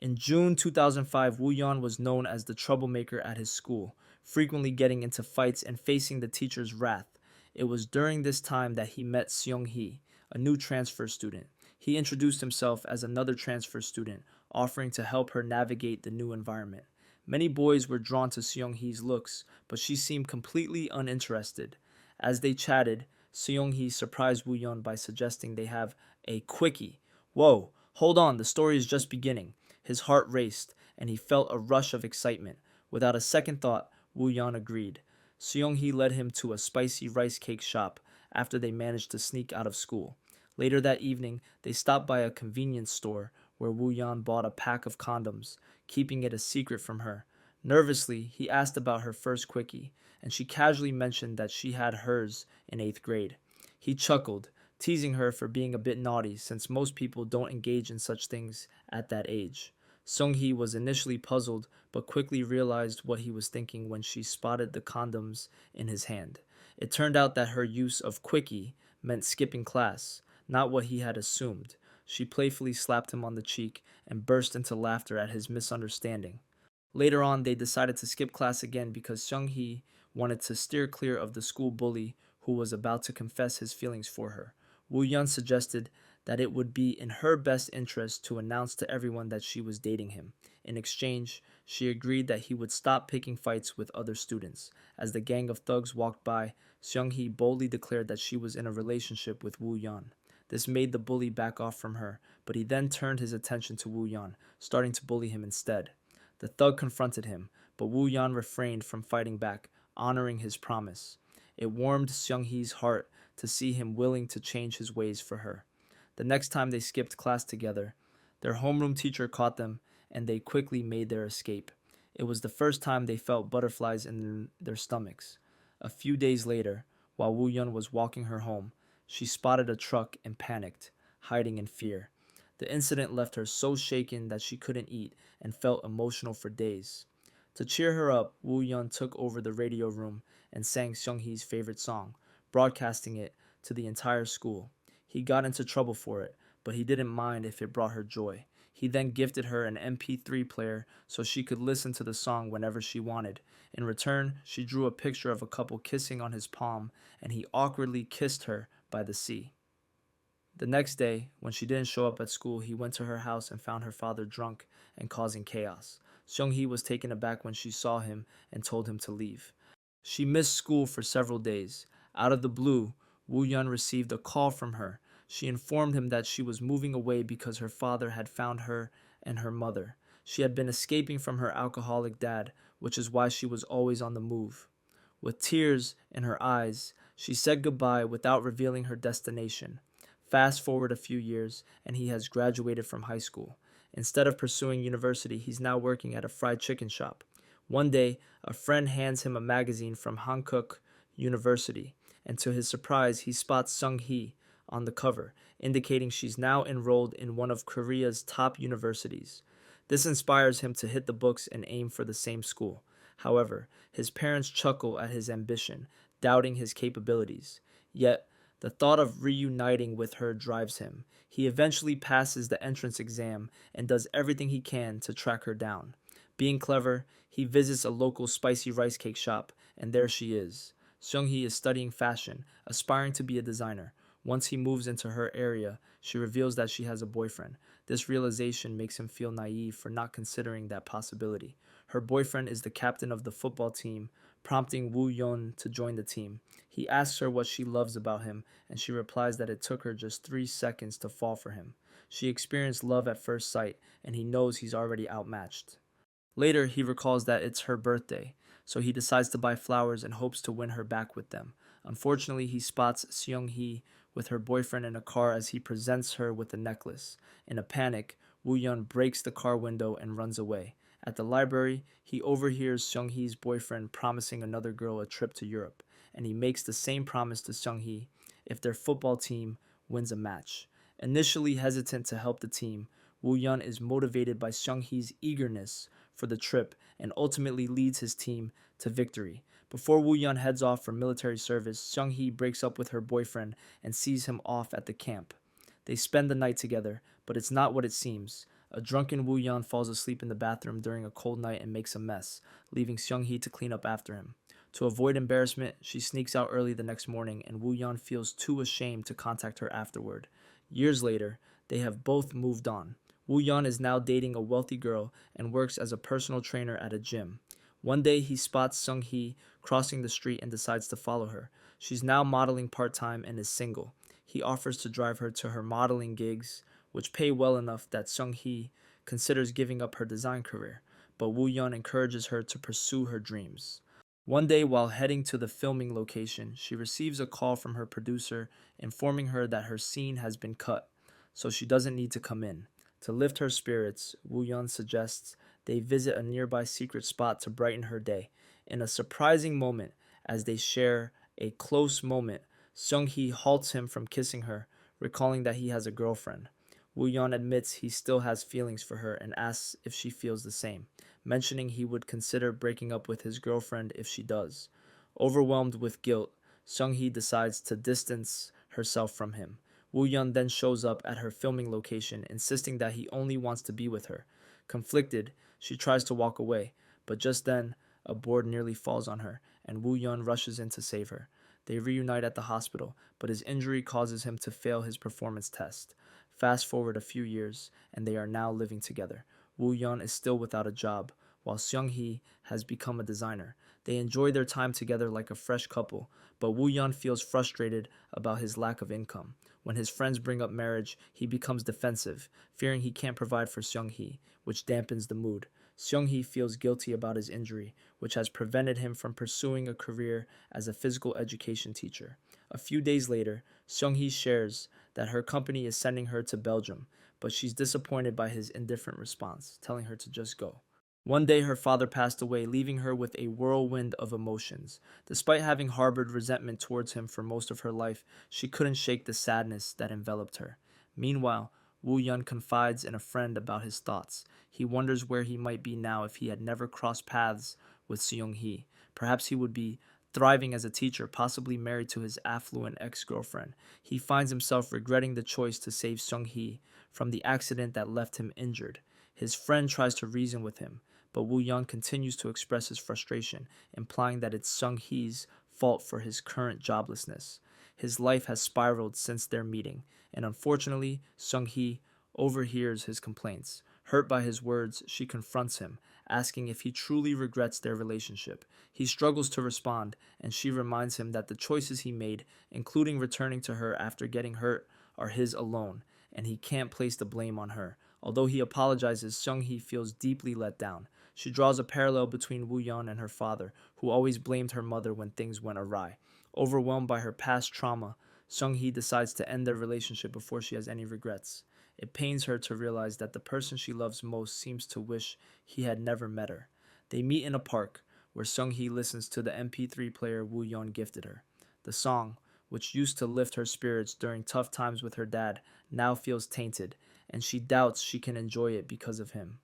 In June 2005, Woo Yeon was known as the troublemaker at his school, frequently getting into fights and facing the teacher's wrath. It was during this time that he met Seung Hee, a new transfer student. He introduced himself as another transfer student, offering to help her navigate the new environment. Many boys were drawn to Seung Hee's looks, but she seemed completely uninterested. As they chatted, Seung Hee surprised Woo Yeon by suggesting they have a quickie. Whoa, hold on, the story is just beginning. His heart raced, and he felt a rush of excitement. Without a second thought, Woo Yeon agreed. Seung Hee led him to a spicy rice cake shop after they managed to sneak out of school. Later that evening, they stopped by a convenience store where Woo Yeon bought a pack of condoms, keeping it a secret from her. Nervously, he asked about her first quickie, and she casually mentioned that she had hers in 8th grade. He chuckled, teasing her for being a bit naughty since most people don't engage in such things at that age. Seung Hee was initially puzzled but quickly realized what he was thinking when she spotted the condoms in his hand. It turned out that her use of quickie meant skipping class, not what he had assumed. She playfully slapped him on the cheek and burst into laughter at his misunderstanding. Later on, they decided to skip class again because Seung Hee wanted to steer clear of the school bully who was about to confess his feelings for her. Woo Yeon suggested that it would be in her best interest to announce to everyone that she was dating him. In exchange, she agreed that he would stop picking fights with other students. As the gang of thugs walked by, Seung Hee boldly declared that she was in a relationship with Woo Yeon. This made the bully back off from her, but he then turned his attention to Woo Yeon, starting to bully him instead. The thug confronted him, but Woo Yeon refrained from fighting back, honoring his promise. It warmed Seung Hee's heart to see him willing to change his ways for her. The next time they skipped class together, their homeroom teacher caught them, and they quickly made their escape. It was the first time they felt butterflies in their stomachs. A few days later, while Woo Yeon was walking her home, she spotted a truck and panicked, hiding in fear. The incident left her so shaken that she couldn't eat and felt emotional for days. To cheer her up, Woo Yeon took over the radio room and sang Seung Hee's favorite song, broadcasting it to the entire school. He got into trouble for it, but he didn't mind if it brought her joy. He then gifted her an MP3 player so she could listen to the song whenever she wanted. In return, she drew a picture of a couple kissing on his palm, and he awkwardly kissed her by the sea. The next day, when she didn't show up at school, he went to her house and found her father drunk and causing chaos. Seung Hee was taken aback when she saw him and told him to leave. She missed school for several days. Out of the blue, Woo Yeon received a call from her. She informed him that she was moving away because her father had found her and her mother. She had been escaping from her alcoholic dad, which is why she was always on the move. With tears in her eyes, she said goodbye without revealing her destination. Fast forward a few years, and he has graduated from high school. Instead of pursuing university, he's now working at a fried chicken shop. One day, a friend hands him a magazine from Hankook University, and to his surprise, he spots Seung Hee on the cover, indicating she's now enrolled in one of Korea's top universities. This inspires him to hit the books and aim for the same school. However, his parents chuckle at his ambition, doubting his capabilities. Yet, the thought of reuniting with her drives him. He eventually passes the entrance exam and does everything he can to track her down. Being clever, he visits a local spicy rice cake shop, and there she is. Seung Hee is studying fashion, aspiring to be a designer. Once he moves into her area, she reveals that she has a boyfriend. This realization makes him feel naive for not considering that possibility. Her boyfriend is the captain of the football team, prompting Woo Yeon to join the team. He asks her what she loves about him, and she replies that it took her just 3 seconds to fall for him. She experienced love at first sight, and he knows he's already outmatched. Later, he recalls that it's her birthday, so he decides to buy flowers and hopes to win her back with them. Unfortunately, he spots Seung Hee with her boyfriend in a car as he presents her with a necklace. In a panic, Woo Yeon breaks the car window and runs away. At the library, he overhears Seung Hee's boyfriend promising another girl a trip to Europe, and he makes the same promise to Seung Hee if their football team wins a match. Initially hesitant to help the team, Woo Yeon is motivated by Seung Hee's eagerness for the trip and ultimately leads his team to victory. Before Woo Yeon heads off for military service, Seung Hee breaks up with her boyfriend and sees him off at the camp. They spend the night together, but it's not what it seems. A drunken Woo Yeon falls asleep in the bathroom during a cold night and makes a mess, leaving Seung Hee to clean up after him. To avoid embarrassment, she sneaks out early the next morning, and Woo Yeon feels too ashamed to contact her afterward. Years later, they have both moved on. Woo Yeon is now dating a wealthy girl and works as a personal trainer at a gym. One day, he spots Seung Hee crossing the street and decides to follow her. She's now modeling part time and is single. He offers to drive her to her modeling gigs, which pay well enough that Seung Hee considers giving up her design career, but Woo Yeon encourages her to pursue her dreams. One day, while heading to the filming location, she receives a call from her producer informing her that her scene has been cut, so she doesn't need to come in. To lift her spirits, Woo Yeon suggests they visit a nearby secret spot to brighten her day. In a surprising moment, as they share a close moment, Seung Hee halts him from kissing her, recalling that he has a girlfriend. Woo Yeon admits he still has feelings for her and asks if she feels the same, mentioning he would consider breaking up with his girlfriend if she does. Overwhelmed with guilt, Seung Hee decides to distance herself from him. Woo Yeon then shows up at her filming location, insisting that he only wants to be with her. Conflicted, she tries to walk away, but just then, a board nearly falls on her, and Woo Yeon rushes in to save her. They reunite at the hospital, but his injury causes him to fail his performance test. Fast forward a few years, and they are now living together. Woo Yeon is still without a job, while Seung Hee has become a designer. They enjoy their time together like a fresh couple, but Woo Yeon feels frustrated about his lack of income. When his friends bring up marriage, he becomes defensive, fearing he can't provide for Seung Hee, which dampens the mood. Seung Hee feels guilty about his injury, which has prevented him from pursuing a career as a physical education teacher. A few days later, Seung Hee shares that her company is sending her to Belgium, but she's disappointed by his indifferent response, telling her to just go. One day, her father passed away, leaving her with a whirlwind of emotions. Despite having harbored resentment towards him for most of her life, she couldn't shake the sadness that enveloped her. Meanwhile, Woo Yeon confides in a friend about his thoughts. He wonders where he might be now if he had never crossed paths with Seung Hee. Perhaps he would be thriving as a teacher, possibly married to his affluent ex-girlfriend. He finds himself regretting the choice to save Seung Hee from the accident that left him injured. His friend tries to reason with him, but Woo Yeon continues to express his frustration, implying that it's Seung Hee's fault for his current joblessness. His life has spiraled since their meeting, and unfortunately, Seung Hee overhears his complaints. Hurt by his words, she confronts him, asking if he truly regrets their relationship. He struggles to respond, and she reminds him that the choices he made, including returning to her after getting hurt, are his alone, and he can't place the blame on her. Although he apologizes, Seung Hee feels deeply let down. She draws a parallel between Woo Yeon and her father, who always blamed her mother when things went awry. Overwhelmed by her past trauma, Seung Hee decides to end their relationship before she has any regrets. It pains her to realize that the person she loves most seems to wish he had never met her. They meet in a park, where Seung Hee listens to the MP3 player Woo Yeon gifted her. The song, which used to lift her spirits during tough times with her dad, now feels tainted, and she doubts she can enjoy it because of him.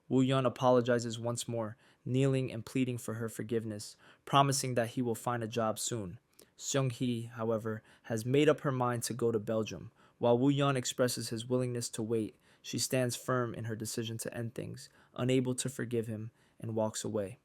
Woo Yeon apologizes once more, kneeling and pleading for her forgiveness, promising that he will find a job soon. Seung Hee, however, has made up her mind to go to Belgium. While Woo Yeon expresses his willingness to wait, she stands firm in her decision to end things, unable to forgive him, and walks away.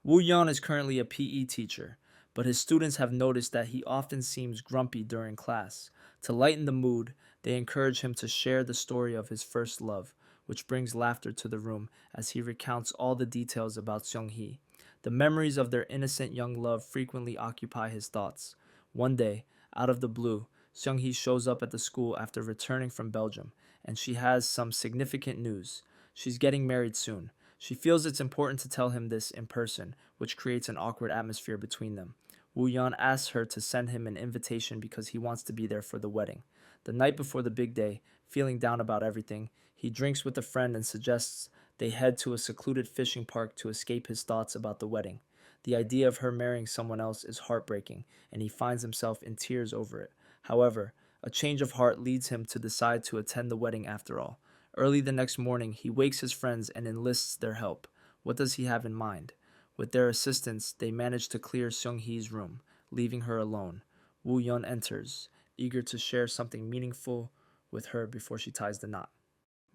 Woo Yeon is currently a PE teacher, but his students have noticed that he often seems grumpy during class. To lighten the mood, they encourage him to share the story of his first love, which brings laughter to the room as he recounts all the details about Seung Hee. The memories of their innocent young love frequently occupy his thoughts. One day, out of the blue, Seung Hee shows up at the school after returning from Belgium, and she has some significant news. She's getting married soon. She feels it's important to tell him this in person, which creates an awkward atmosphere between them. Woo Yeon asks her to send him an invitation because he wants to be there for the wedding. The night before the big day, feeling down about everything, he drinks with a friend and suggests they head to a secluded fishing park to escape his thoughts about the wedding. The idea of her marrying someone else is heartbreaking, and he finds himself in tears over it. However, a change of heart leads him to decide to attend the wedding after all. Early the next morning, he wakes his friends and enlists their help. What does he have in mind? With their assistance, they manage to clear Seung Hee's room, leaving her alone. Woo Yeon enters, eager to share something meaningful with her before she ties the knot.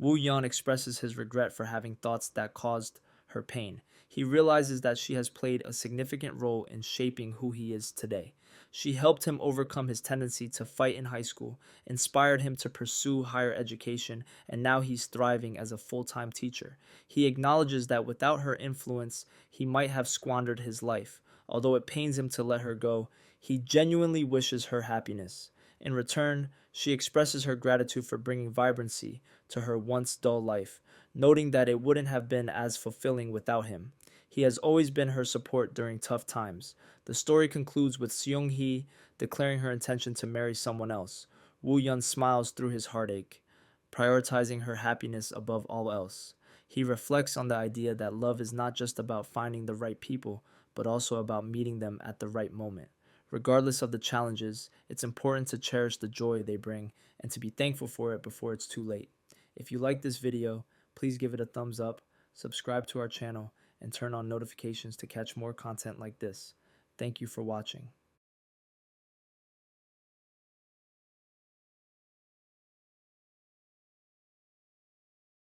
Woo Yeon expresses his regret for having thoughts that caused her pain. He realizes that she has played a significant role in shaping who he is today. She helped him overcome his tendency to fight in high school, inspired him to pursue higher education, and now he's thriving as a full-time teacher. He acknowledges that without her influence, he might have squandered his life. Although it pains him to let her go, he genuinely wishes her happiness. In return, she expresses her gratitude for bringing vibrancy to her once dull life, noting that it wouldn't have been as fulfilling without him. He has always been her support during tough times. The story concludes with Seung Hee declaring her intention to marry someone else. Woo Yeon smiles through his heartache, prioritizing her happiness above all else. He reflects on the idea that love is not just about finding the right people, but also about meeting them at the right moment. Regardless of the challenges, it's important to cherish the joy they bring and to be thankful for it before it's too late. If you like this video, please give it a thumbs up, subscribe to our channel, and turn on notifications to catch more content like this. Thank you for watching.